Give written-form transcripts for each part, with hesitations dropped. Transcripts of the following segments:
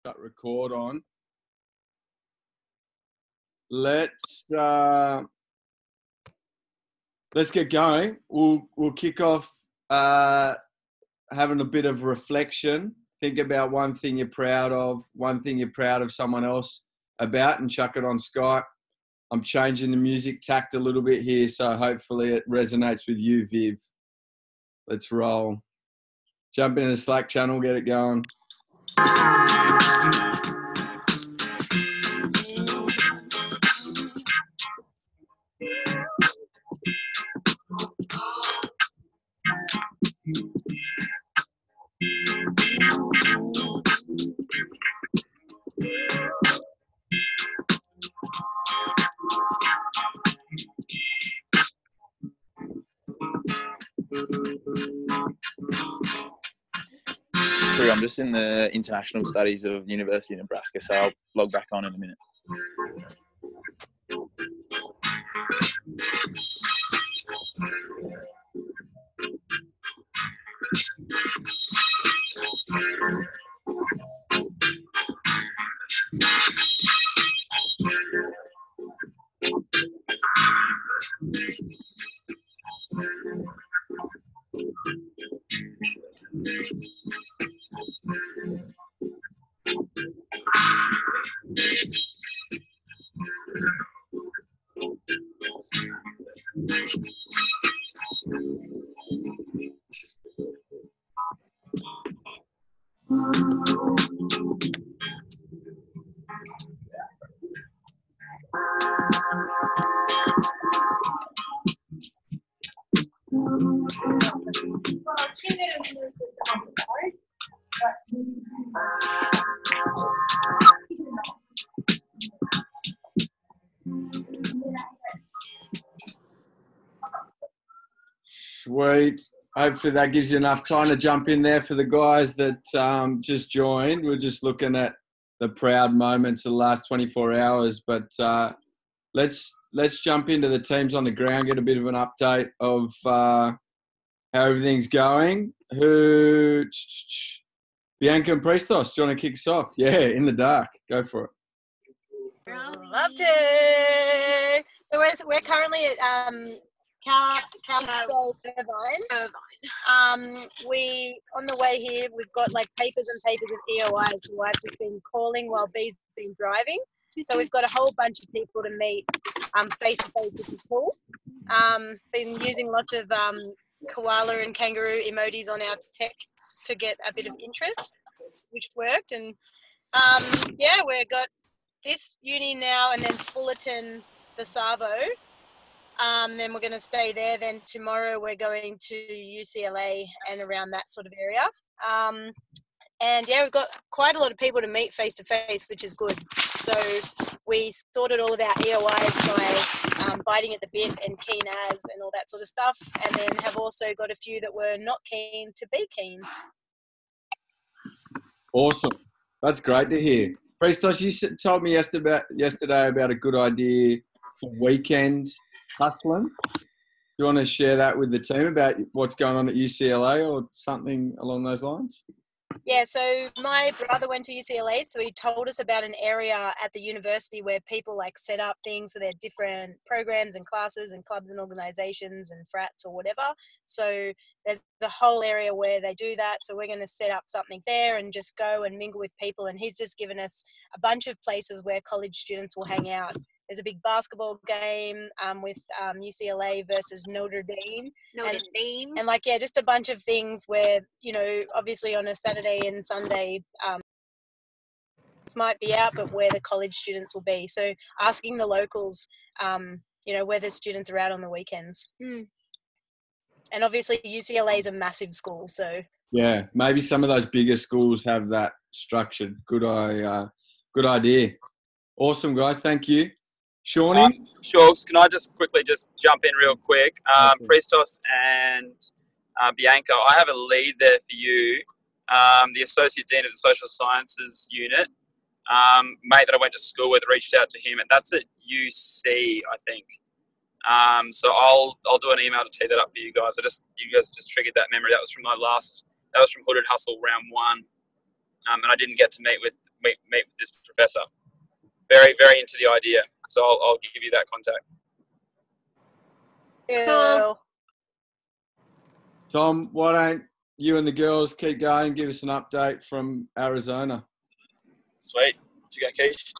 Got record on. Let's get going. We'll kick off having a bit of reflection. Think about one thing you're proud of, one thing you're proud of someone else about, and chuck it on Skype. I'm changing the music tact a little bit here, so hopefully it resonates with you, Viv. Let's roll. Jump into the Slack channel, get it going. I'm just in the international studies of University of Nebraska, so I'll log back on in a minute. Sweet. Hopefully that gives you enough time to jump in there. For the guys that just joined, we're just looking at the proud moments of the last 24 hours. But let's jump into the teams on the ground, get a bit of an update of how everything's going. Bianca and Priestos, do you want to kick us off? Yeah, in the dark. Go for it. Love to. So we're currently at Cal Irvine. We on the way here we've got like papers and papers of EOIs. So I've just been calling while B's been driving. So we've got a whole bunch of people to meet face to face, which is cool. Been using lots of koala and kangaroo emojis on our texts to get a bit of interest, which worked. And we've got this uni now, and then Fullerton, the Savo. Then we're going to stay there. Then tomorrow we're going to UCLA and around that sort of area. We've got quite a lot of people to meet face to face, which is good. So we sorted all of our EOIs by biting at the bit and keen as and all that sort of stuff. And then have also got a few that were not keen to be keen. Awesome. That's great to hear. Priestos, you told me yesterday about a good idea for weekend hustling. Do you want to share that with the team about what's going on at UCLA or something along those lines? Yeah, so my brother went to UCLA, so he told us about an area at the university where people like set up things for their different programs and classes and clubs and organizations and frats or whatever. So there's the whole area where they do that. So we're going to set up something there and just go and mingle with people. And he's just given us a bunch of places where college students will hang out. There's a big basketball game with UCLA versus Notre Dame. And just a bunch of things where, obviously on a Saturday and Sunday, it might be out, but where the college students will be. So asking the locals, where the students are out on the weekends. Mm. And obviously UCLA is a massive school, so. Yeah, maybe some of those bigger schools have that structured. Good idea. Awesome, guys. Thank you. Shawnee? Sure. Can I just quickly jump in real quick? Priestos and Bianca, I have a lead there for you. The Associate Dean of the Social Sciences Unit, mate that I went to school with, reached out to him, and that's at UC, I think. So I'll do an email to tee that up for you guys. You guys just triggered that memory. That was from Hood and Hustle round 1. And I didn't get to meet meet with this professor. Very, very into the idea. So I'll give you that contact. Cool. Tom, why don't you and the girls keep going? Give us an update from Arizona. Sweet. Did you go, Keish?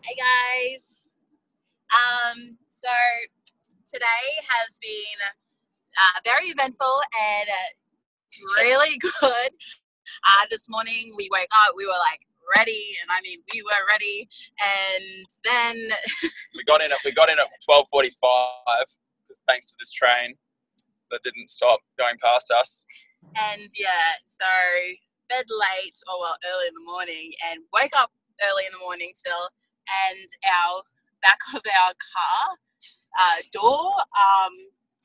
Hey guys. So today has been very eventful and really good. This morning we woke up, we were like ready, and I mean we were ready, and then we got in at 12:45 because thanks to this train that didn't stop going past us. And yeah, so bed late, or well, early in the morning, and woke up early in the morning still, and our back of our car door,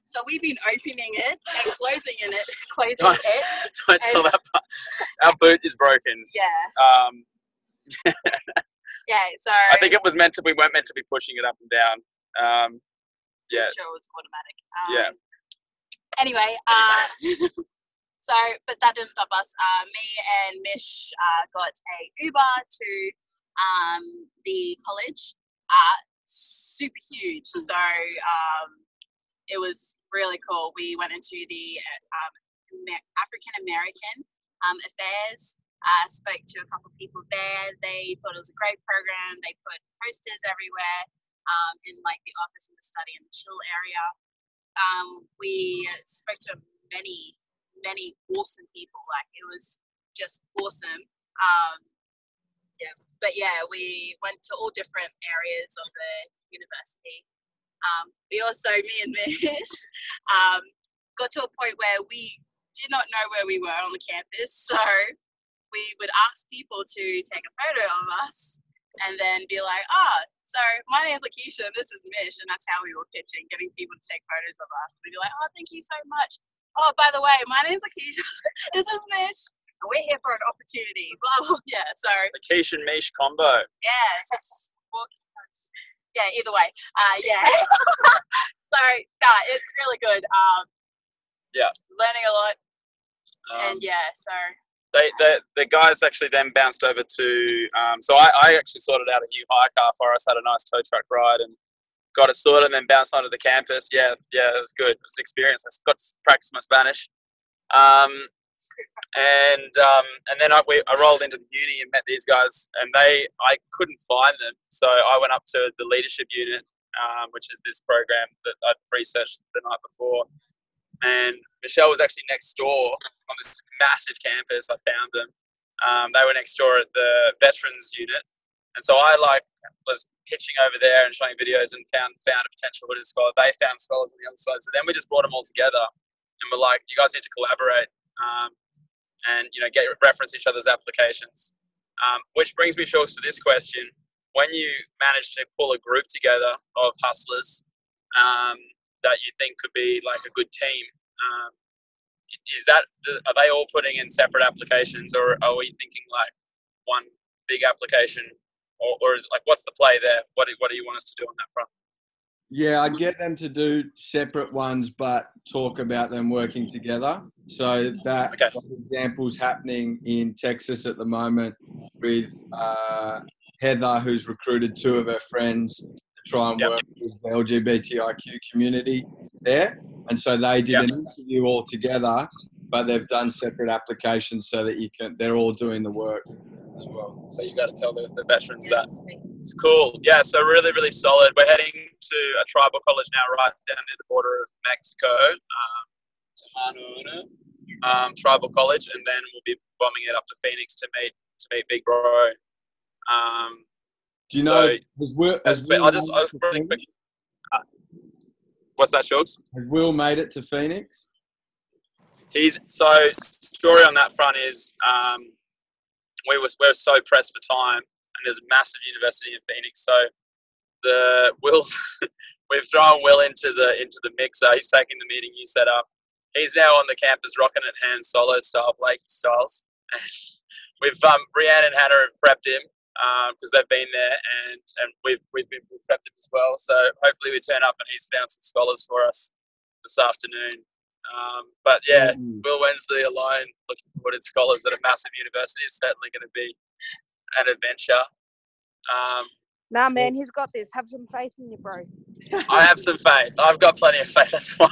so we've been opening it and closing it. Don't tell that part. Our boot is broken. Yeah. Yeah, so I think we weren't meant to be pushing it up and down. Yeah. I'm sure it was automatic. Yeah. Anyway, so, but that didn't stop us. Me and Mish got a Uber to the college. Super huge. So it was really cool. We went into the African American affairs. Spoke to a couple of people there. They thought it was a great program. They put posters everywhere in like the office and the study and the chill area. We spoke to many awesome people. Like, it was just awesome. But yeah, we went to all different areas of the university. We also, me and Mish, got to a point where we did not know where we were on the campus, so we would ask people to take a photo of us and then be like, so my name's Lakeisha and this is Mish, and that's how we were pitching, getting people to take photos of us. We'd be like, thank you so much. Oh, by the way, my name's Lakeisha, this is Mish, and we're here for an opportunity. Blah, blah, yeah, so. Lakeisha and Mish combo. Yes. Yeah, either way. Yeah. So, it's really good. Yeah. Learning a lot. And yeah, so. The guys actually then bounced over to, so I actually sorted out a new hire car for us, had a nice tow truck ride and got it sorted, and then bounced onto the campus. Yeah, it was good. It was an experience. I got to practice my Spanish. And then I rolled into the uni and met these guys, and I couldn't find them. So I went up to the leadership unit, which is this program that I'd researched the night before. And Michelle was actually next door on this massive campus. I found them. They were next door at the veterans unit. And so I was pitching over there and showing videos and found a potential Hooters scholar. They found scholars on the other side. So then we just brought them all together and we're like, you guys need to collaborate and, reference each other's applications. Which brings me, Shorks, to this question. When you manage to pull a group together of hustlers that you think could be like a good team, are they all putting in separate applications, or are we thinking like one big application, or is it like, what's the play there? What do you want us to do on that front? Yeah, I'd get them to do separate ones, but talk about them working together. So that, for example's happening in Texas at the moment with Heather, who's recruited two of her friends to try and work with the LGBTIQ community there. And so they did an interview all together, but they've done separate applications so that they're all doing the work as well. So you got to tell the veterans that. It's cool. Yeah, so really, really solid. We're heading to a tribal college now, right down near the border of Mexico, Tijuana, tribal college, and then we'll be bombing it up to Phoenix to meet Big Bro. Do you know? Really quick. What's that, Shuggs? Has Will made it to Phoenix? Story on that front is we're so pressed for time, and there's a massive university in Phoenix. So we've thrown Will into the mixer. He's taking the meeting you set up. He's now on the campus rocking it hand solo style, Blakey styles. We've Brianne and Hannah have prepped him because they've been there, and we've prepped him as well. So hopefully we turn up and he's found some scholars for us this afternoon. But yeah, Mm. Will Wensley alone, looking forward to scholars at a massive university, is certainly going to be an adventure. Nah, man, he's got this. Have some faith in you, bro. I have some faith. I've got plenty of faith. That's why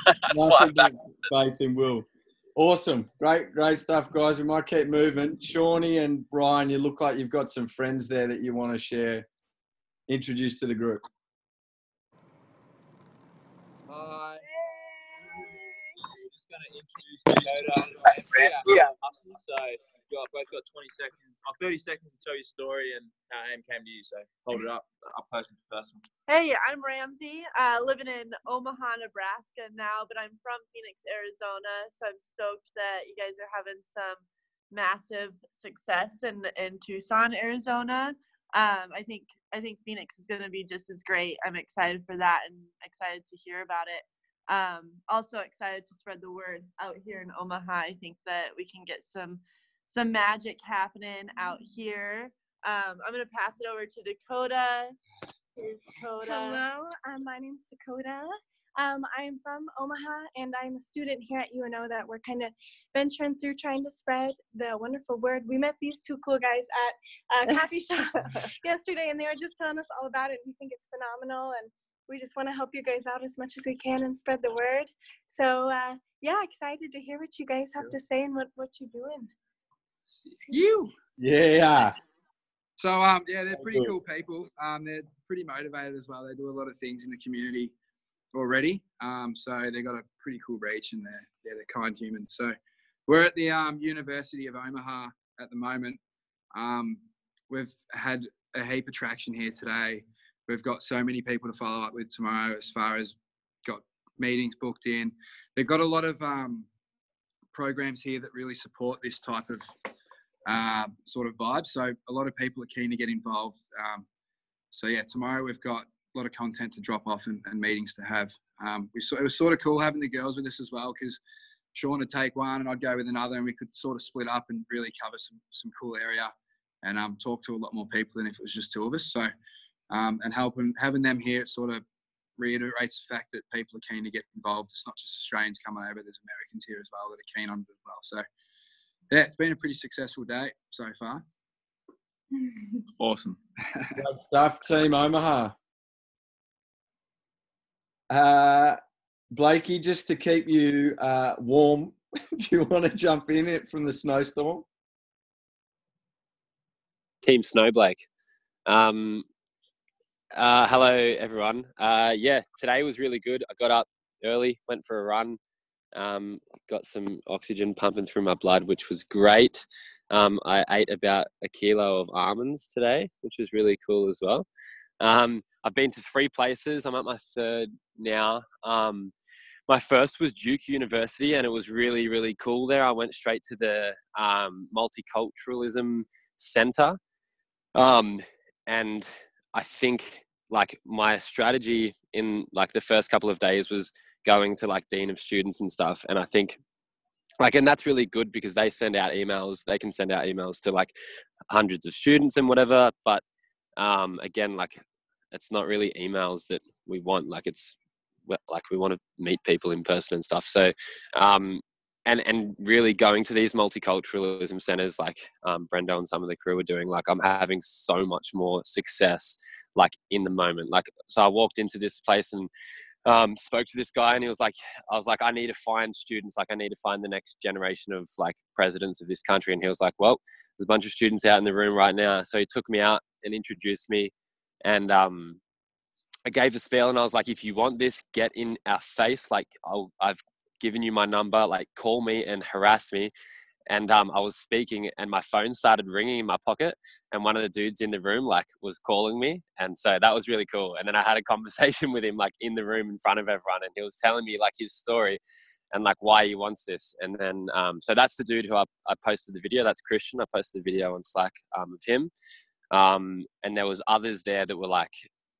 I'm back. Faith in Will. Awesome. Great stuff, guys. We might keep moving. Shawnee and Brian, you look like you've got some friends there that you want to share. Introduce to the group. Hi. I'm just going to introduce Dakota. Yeah. So you both got 20 seconds, or 30 seconds to tell your story and how AIM came to you. So hold it up person to person. Hey, I'm Ramsey, living in Omaha, Nebraska now, but I'm from Phoenix, Arizona. So I'm stoked that you guys are having some massive success in Tucson, Arizona. I think Phoenix is going to be just as great. I'm excited for that and excited to hear about it. Also excited to spread the word out here in Omaha. I think that we can get some magic happening out here. I'm going to pass it over to Dakota. Here's Dakota. Hello, my name's Dakota. I'm from Omaha, and I'm a student here at UNO that we're kind of venturing through trying to spread the wonderful word. We met these two cool guys at a coffee shop yesterday, and they were just telling us all about it. We think it's phenomenal, and we just want to help you guys out as much as we can and spread the word. So, yeah, excited to hear what you guys have to say and what you're doing. Yeah. So, yeah, they're pretty cool people. They're pretty motivated as well. They do a lot of things in the community already. So they've got a pretty cool reach and they're kind humans. So we're at the University of Omaha at the moment. We've had a heap of traction here today. We've got so many people to follow up with tomorrow as far as got meetings booked in. They've got a lot of programs here that really support this type of sort of vibe. So a lot of people are keen to get involved. So yeah, tomorrow we've got a lot of content to drop off and meetings to have. It was sort of cool having the girls with us as well, because Sean would take one and I'd go with another, and we could sort of split up and really cover some cool area and talk to a lot more people than if it was just two of us. So and having them here, it sort of reiterates the fact that people are keen to get involved. It's not just Australians coming over, there's Americans here as well that are keen on it as well. So yeah, it's been a pretty successful day so far. Awesome. Good stuff, Team Omaha. Blakey, just to keep you warm, do you want to jump in it from the snowstorm? Team Snowblake. Hello, everyone. Yeah, today was really good. I got up early, went for a run, got some oxygen pumping through my blood, which was great. I ate about 1 kilo of almonds today, which was really cool as well. I've been to 3 places. I'm at my 3rd now. My first was Duke University, and it was really, really cool there. I went straight to the Multiculturalism Center. And I think like my strategy in like the first couple of days was going to like Dean of Students and stuff. And I think like, and that's really good because they send out emails. They can send out emails to like hundreds of students and whatever. But again, like it's not really emails that we want. Like it's like we want to meet people in person and stuff. So and really going to these multiculturalism centers like Brendo and some of the crew are doing, like I'm having so much more success like in the moment. Like, so I walked into this place and spoke to this guy, and I was like, I need to find students. Like I need to find the next generation of like presidents of this country. And he was like, well, there's a bunch of students out in the room right now. So he took me out and introduced me, and I gave the spiel, and I was like, if you want this, get in our face. Like I've given you my number, like call me and harass me. And I was speaking and my phone started ringing in my pocket, and one of the dudes in the room like was calling me. And so that was really cool. And then I had a conversation with him like in the room in front of everyone, and he was telling me like his story and like why he wants this. And then so that's the dude who I posted the video. That's Christian. I posted the video on Slack of him. And there was others there that were like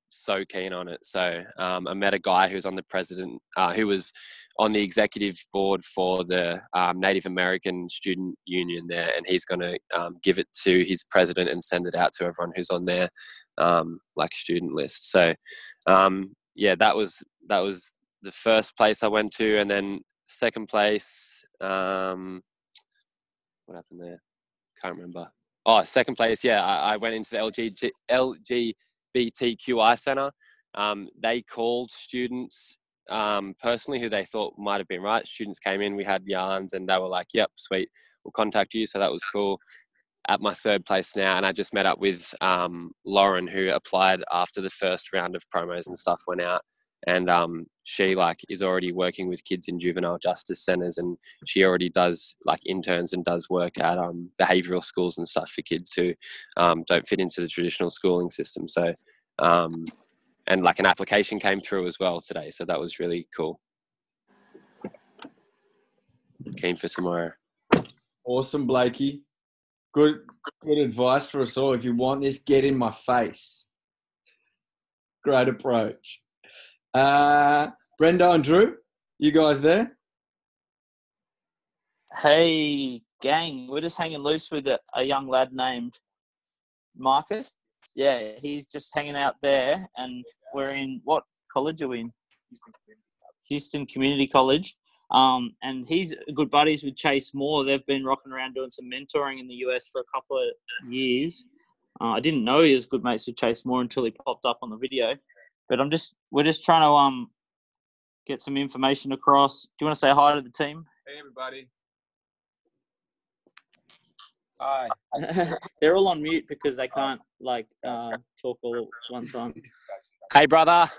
so keen on it. So I met a guy who's on the president, who was on the executive board for the Native American Student Union there, and he's going to give it to his president and send it out to everyone who's on their like student list. So yeah, that was the first place I went to, and then second place. What happened there? Can't remember. Oh, second place. Yeah, I went into the LGBTQI Center. They called students personally who they thought might have been right. Students came in, we had yarns, and they were like, "Yep, sweet, we'll contact you." So that was cool. At my third place now, and I just met up with Lauren, who applied after the first round of promos and stuff went out, and she is already working with kids in juvenile justice centres, and she already does interns and does work at behavioural schools and stuff for kids who don't fit into the traditional schooling system. So and an application came through as well today, so that was really cool. Keen for tomorrow. Awesome, Blakey. Good advice for us all. If you want this, get in my face. Great approach. Brendo and Drew, you guys there? Hey, gang. We're just hanging loose with a young lad named Marcus. Yeah, he's just hanging out there, and we're in, what college are we in? Houston Community College. And he's good buddies with Chase Moore. They've been rocking around doing some mentoring in the US for a couple of years. I didn't know he was good mates with Chase Moore until he popped up on the video. But we're just trying to get some information across. Do you want to say hi to the team? Hey, everybody. Hi. They're all on mute because they can't talk all at one time. Hey, brother.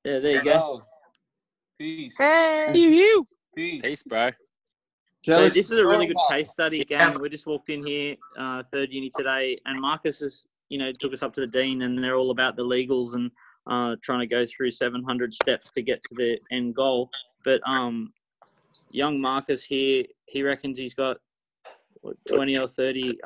Yeah, there you go. Peace. Hey. Peace, bro. So this is a really good case study, gang. We just walked in here, third uni today, and Marcus has, took us up to the dean, and they're all about the legals and trying to go through 700 steps to get to the end goal. But young Marcus here, he reckons he's got 20 or 30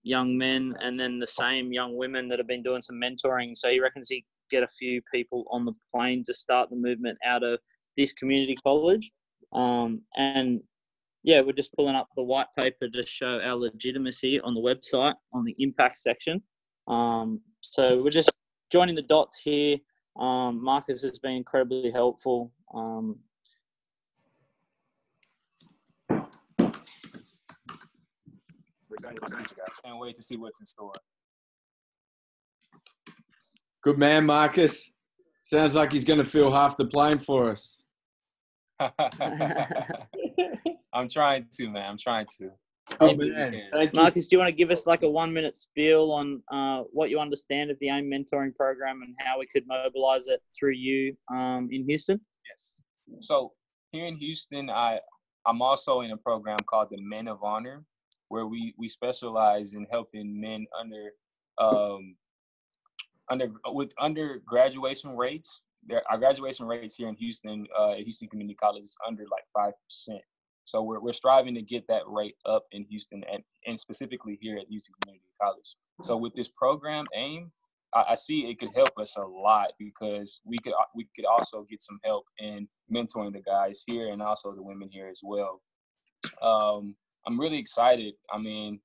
young men, and then the same young women that have been doing some mentoring. So he reckons he get a few people on the plane to start the movement out of this community college. And yeah, we're just pulling up the white paper to show our legitimacy on the website on the impact section. So we're just joining the dots here. Marcus has been incredibly helpful. Can't wait to see what's in store. Good man, Marcus. Sounds like he's going to fill half the plane for us. I'm trying to, man. I'm trying to. Oh, man. Thank you. Marcus, do you want to give us like a 1-minute spiel on what you understand of the AIM mentoring program and how we could mobilize it through you in Houston? Yes. So here in Houston, I'm also in a program called the Men of Honor, where we specialize in helping men under graduation rates. Our graduation rates here in Houston, at Houston Community College, is under 5%. So we're striving to get that rate up in Houston and specifically here at Houston Community College. So with this program, AIM, I see it could help us a lot because we could also get some help in mentoring the guys here and also the women here as well. I'm really excited. I mean,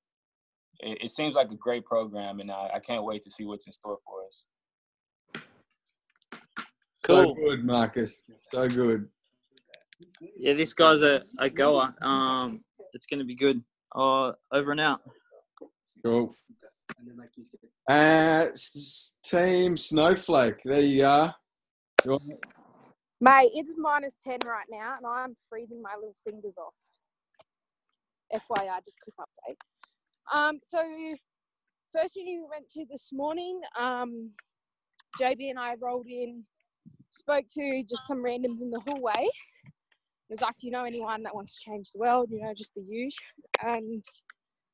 it seems like a great program, and I can't wait to see what's in store for us. Cool. So good, Marcus. So good. Yeah, this guy's a goer. It's going to be good. Over and out. Cool. Team Snowflake. There you are. Mate, it's -10 right now, and I'm freezing my little fingers off. FYI, just quick update. So first uni we went to this morning, JB and I rolled in, spoke to just some randoms in the hallway. It was like, do you know anyone that wants to change the world? Just the usual. And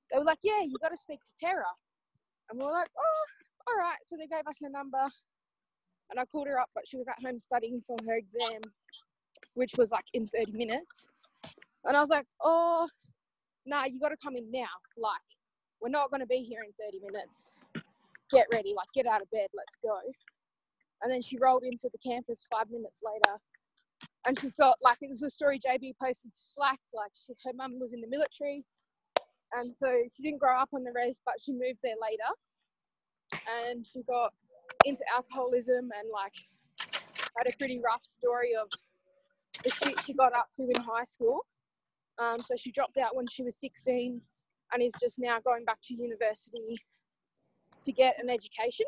they were like, yeah, you got to speak to Tara. And we were like, oh, all right. So they gave us her number, and I called her up, but she was at home studying for her exam, which was in 30 minutes. And I was like, oh, nah, you got to come in now. We're not going to be here in 30 minutes. Get ready, get out of bed, let's go. And then she rolled into the campus 5 minutes later. And she's got, it was a story JB posted to Slack, her mum was in the military. And so she didn't grow up on the res, but she moved there later. And she got into alcoholism and, had a pretty rough story of the shit she got up to in high school. So she dropped out when she was 16 and is just now going back to university to get an education.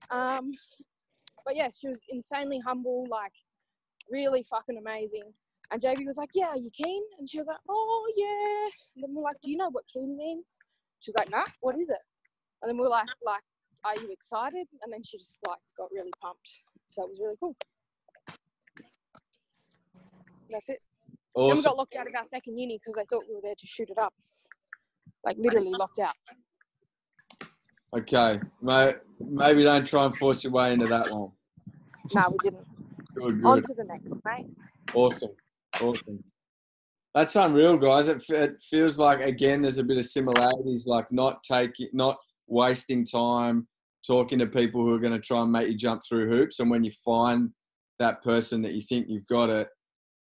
But yeah, she was insanely humble, like really fucking amazing. And JB was like, yeah, are you keen? And she was like, oh yeah. And then we're like, do you know what keen means? She was like, nah, what is it? And then we were like, are you excited? And then she just like got really pumped. So it was really cool. That's it. Awesome. Then we got locked out of our second uni because they thought we were there to shoot it up. Like literally locked out. Okay, maybe don't try and force your way into that one. No, we didn't. Good. On to the next, mate. Awesome. That's unreal, guys. It feels like, again, there's a bit of similarities, like not wasting time talking to people who are going to try and make you jump through hoops. And when you find that person that you think you've got it,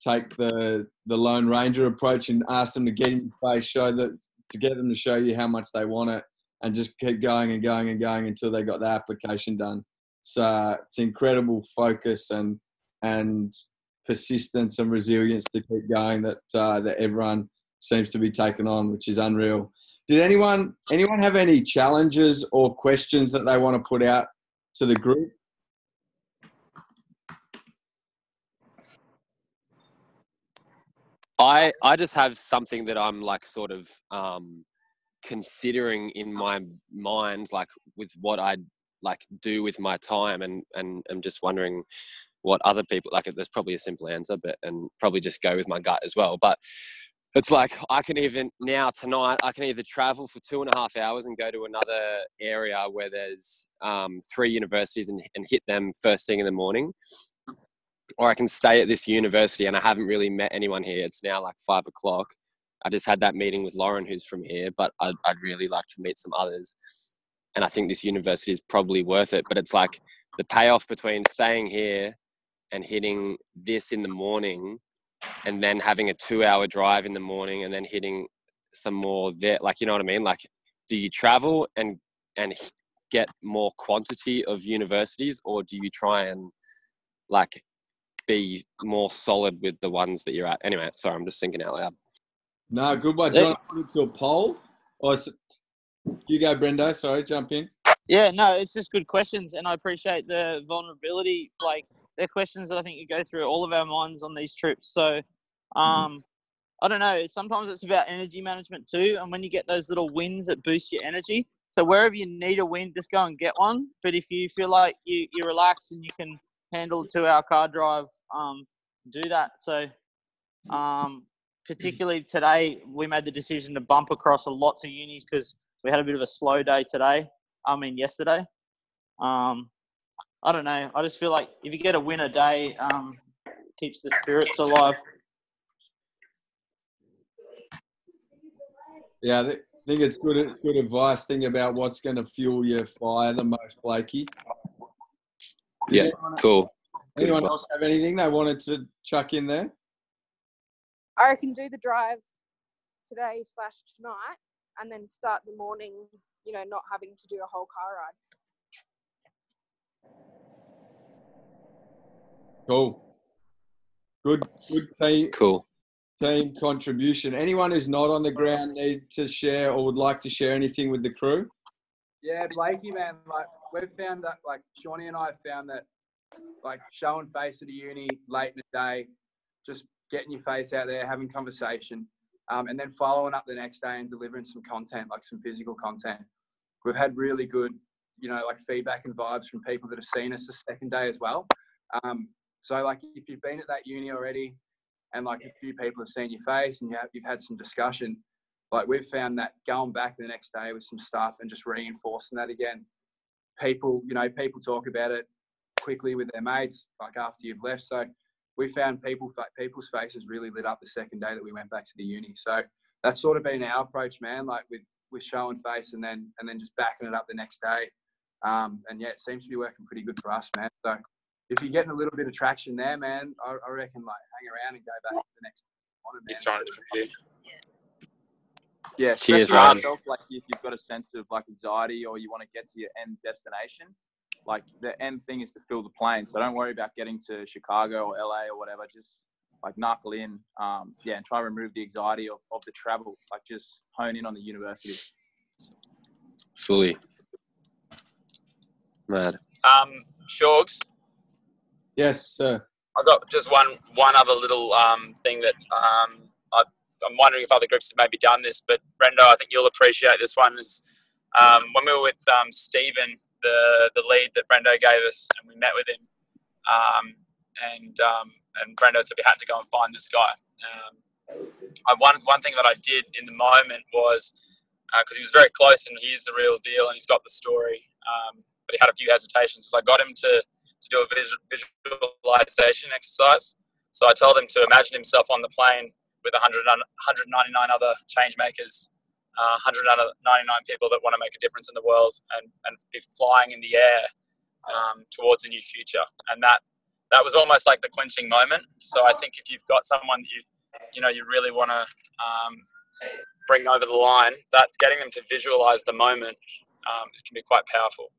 take the Lone Ranger approach and ask them to get in your face, to get them to show you how much they want it, and just keep going and going and going until they got the application done. So it's incredible focus and persistence and resilience to keep going that everyone seems to be taking on, which is unreal. Did anyone have any challenges or questions that they want to put out to the group? I just have something that I'm like sort of considering in my mind, like with what I like do with my time, and I'm just wondering what other people like. There's probably a simple answer, and probably just go with my gut as well. But it's like I can even now tonight I can either travel for 2.5 hours and go to another area where there's 3 universities and hit them first thing in the morning, or I can stay at this university and I haven't really met anyone here. It's now like 5 o'clock. I just had that meeting with Lauren, who's from here, but I'd really like to meet some others. And I think this university is probably worth it. But it's like the payoff between staying here and hitting this in the morning and then having a 2-hour drive in the morning and then hitting some more there. Like, you know what I mean? Like, do you travel and get more quantity of universities, or do you try and like be more solid with the ones that you're at? Anyway, sorry, I'm just thinking out loud. No, good one. Do you want to put it to a poll? Or you go, Brendo. Sorry, jump in. Yeah, no, it's just good questions, and I appreciate the vulnerability. Like, they're questions that I think you go through all of our minds on these trips. So, I don't know. Sometimes it's about energy management too, and when you get those little wins, it boosts your energy. So wherever you need a win, just go and get one. But if you feel like you're relaxed and you can handle a 2-hour car drive, do that. So, particularly today, we made the decision to bump across lots of unis because we had a bit of a slow day yesterday. I don't know. I just feel like if you get a win a day, keeps the spirits alive. Yeah, I think it's good advice. Think about what's going to fuel your fire the most, Blakey. Yeah, cool. Anyone else have anything they wanted to chuck in there? I reckon do the drive today/tonight and then start the morning, not having to do a whole car ride. Cool. Good team. Cool. Team contribution. Anyone who's not on the ground need to share or would like to share anything with the crew? Yeah, Blakey, man, like we've found that, like Shawnee and I found that, like showing face at a uni late in the day, just getting your face out there, having conversation, and then following up the next day and delivering some content, like some physical content. We've had really good, like feedback and vibes from people that have seen us the second day as well. So like if you've been at that uni already and like a few people have seen your face and you've had some discussion, like we've found that going back the next day with some stuff and just reinforcing that again, people talk about it quickly with their mates, like after you've left. So we found people's faces really lit up the second day that we went back to the uni. So that's sort of been our approach, man, like with showing face and then just backing it up the next day. And yeah, it seems to be working pretty good for us, man. So if you're getting a little bit of traction there, man, I reckon like hang around and go back to the next one. He's trying to Yeah, cheers, especially man. yourself, like if you've got a sense of like anxiety or you want to get to your end destination, like the end thing is to fill the plane. So don't worry about getting to Chicago or LA or whatever. Just like knuckle in, and try to remove the anxiety of the travel. Like just hone in on the university. Fully. Mad. Shogs. Yes, sir. I've got just one other little thing that I'm wondering if other groups have maybe done this, but Brendo, I think you'll appreciate this one. Is when we were with Stephen, the lead that Brendo gave us, and we met with him, and Brendo said we had to go and find this guy. One thing that I did in the moment was, because he was very close and he is the real deal and he's got the story, but he had a few hesitations. So I got him to do a visualization exercise. So I told him to imagine himself on the plane with 199 other change makers, 199 people that want to make a difference in the world, and be flying in the air towards a new future. And that was almost like the clinching moment. So I think if you've got someone that you really want to bring over the line, that getting them to visualize the moment can be quite powerful.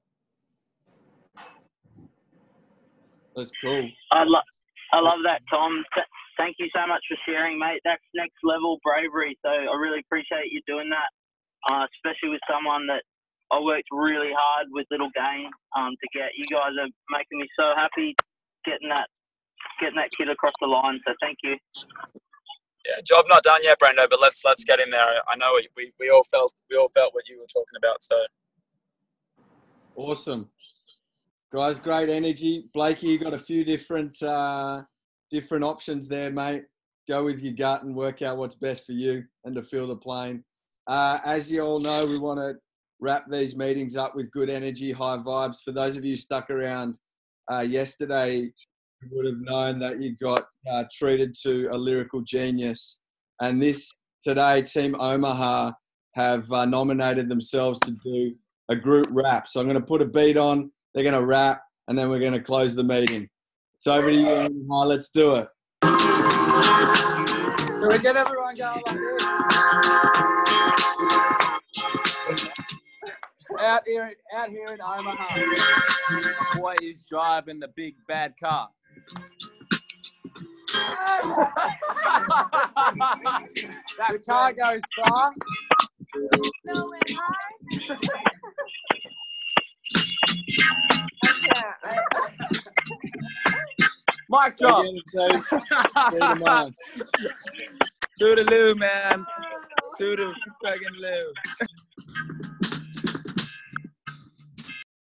That's cool. I love that, Tom. Thank you so much for sharing, mate. That's next level bravery. So I really appreciate you doing that, especially with someone that I worked really hard with Little Gain to get. You guys are making me so happy getting that kid across the line. So thank you. Yeah, job not done yet, Brendo, but let's get in there. I know we all felt what you were talking about. So awesome, guys! Great energy, Blakey. You got a few different options there, mate. Go with your gut and work out what's best for you and to feel the plane. As you all know, we want to wrap these meetings up with good energy, high vibes. For those of you stuck around yesterday, you would have known that you got treated to a lyrical genius. And today, Team Omaha have nominated themselves to do a group rap. So I'm going to put a beat on, they're going to rap, and then we're going to close the meeting. It's over to you, Omaha. Let's do it. Can we get everyone going like this? Out here in Omaha. The boy is driving the big bad car. The car goes far. Mic drop. Toodaloo, Toodaloo, man. Toodaloo, fucking loo.